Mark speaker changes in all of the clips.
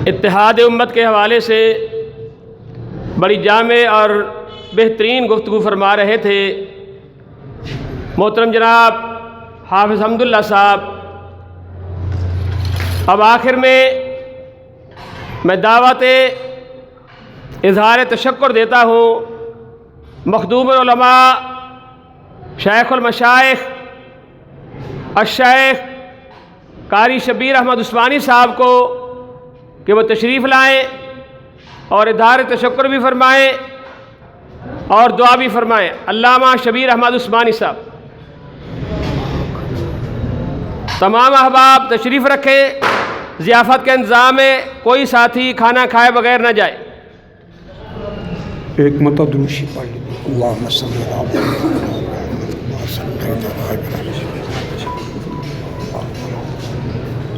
Speaker 1: اتحاد امت کے حوالے سے بڑی جامع اور بہترین گفتگو فرما رہے تھے محترم جناب حافظ حمداللہ صاحب۔ اب آخر میں دعوت اظہار تشکر دیتا ہوں مخدوم العلماء شیخ المشائخ الشیخ قاری شبیر احمد عثمانی صاحب کو کہ وہ تشریف لائیں اور اظہار تشکر بھی فرمائیں اور دعا بھی فرمائیں۔ علامہ شبیر احمد عثمانی صاحب، تمام احباب تشریف رکھیں، ضیافت کے انتظام میں کوئی ساتھی کھانا کھائے بغیر نہ جائے۔
Speaker 2: ایک مرتبہ درود شریف پڑھ لیجیے۔ اللہم صلی علی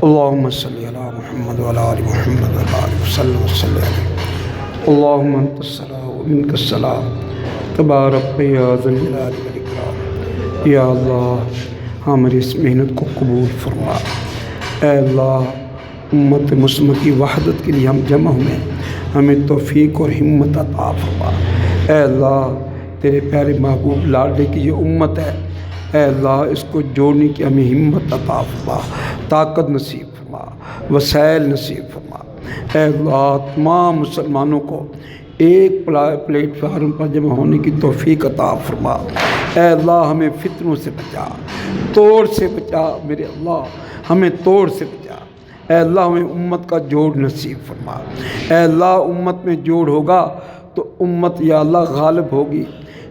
Speaker 2: اللہم صلی علی محمد وعلی آل محمد وعلی وسلم اللہم انت السلام و منک السلام تبارک یا ذا الجلال والاکرام۔ یا اللہ ہماری اس محنت کو قبول فرما۔ اے اللہ امت مسلمہ کی وحدت کے لیے ہم جمع ہوئے، ہمیں توفیق اور ہمت عطا فرما۔ اے اللہ تیرے پیارے محبوب لاڈلے کی یہ امت ہے، اے اللہ اس کو جوڑنے کی ہمیں ہمت عطا فرما، طاقت نصیب فرما، وسائل نصیب فرما۔ اے اللہ تمام مسلمانوں کو ایک پلیٹ فارم پر جمع ہونے کی توفیق عطا فرما۔ اے اللہ ہمیں فتنوں سے بچا، توڑ سے بچا، میرے اللہ ہمیں توڑ سے بچا۔ اے اللہ ہمیں امت کا جوڑ نصیب فرما۔ اے اللہ امت میں جوڑ ہوگا تو امت یا اللہ غالب ہوگی۔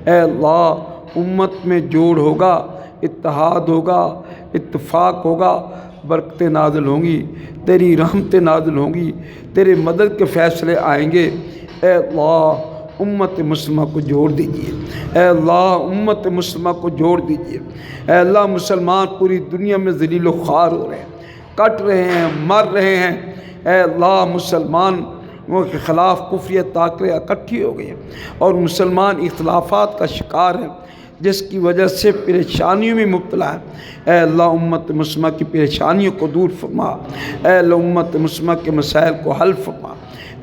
Speaker 2: اے اللہ امت میں جوڑ ہوگا، اتحاد ہوگا، اتفاق ہوگا، برکتیں نازل ہوں گی، تیری رحمتیں نازل ہوں گی، تیرے مدد کے فیصلے آئیں گے۔ اے اللہ امت مسلمہ کو جوڑ دیجیے، اے اللہ امت مسلمہ کو جوڑ دیجیے۔ اے اللہ مسلمان پوری دنیا میں ذلیل و خوار ہو رہے ہیں، کٹ رہے ہیں، مر رہے ہیں۔ اے اللہ مسلمانوں کے خلاف کفریہ طاقتیں اکٹھی ہو گئی ہیں اور مسلمان اختلافات کا شکار ہیں، جس کی وجہ سے پریشانیوں میں مبتلا ہے۔ اے اللہ امت مسلمہ کی پریشانیوں کو دور فرما۔ اے اللہ امت مسلمہ کے مسائل کو حل فرما۔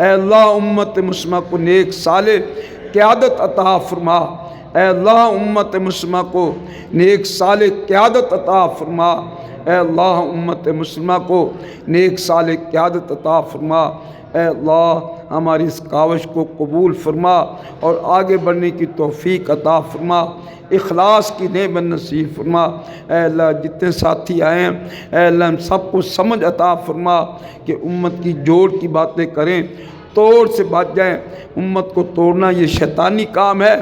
Speaker 2: اے اللہ امت مسلمہ کو نیک صالح قیادت عطا فرما۔ اے اللہ امت مسلمہ کو نیک صالح قیادت عطا فرما۔ اے اللہ امت مسلمہ کو نیک صالح قیادت عطا فرما۔ اے اللہ ہماری اس کاوش کو قبول فرما اور آگے بڑھنے کی توفیق عطا فرما، اخلاص کی نعمت نصیب فرما۔ اے اللہ جتنے ساتھی آئے ہیں اے اللہ ہم سب کو سمجھ عطا فرما کہ امت کی جوڑ کی باتیں کریں، توڑ سے بچ جائیں۔ امت کو توڑنا یہ شیطانی کام ہے،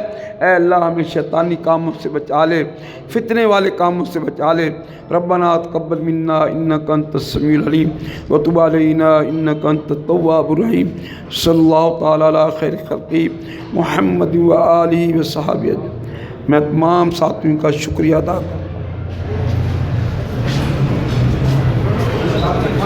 Speaker 2: اے اللہ ہمیں شیطانی کاموں سے بچا لے، فتنے والے کاموں سے بچا لے۔ ربنا تقبل منا انک انت السمیع العلیم وتب علینا انک انت التواب الرحیم۔ صلی اللہ تعالیٰ علی خیر خلقہ محمد و آلہ و صحابہ اجمعین۔ میں تمام ساتھیوں کا شکریہ ادا کرتا ہوں۔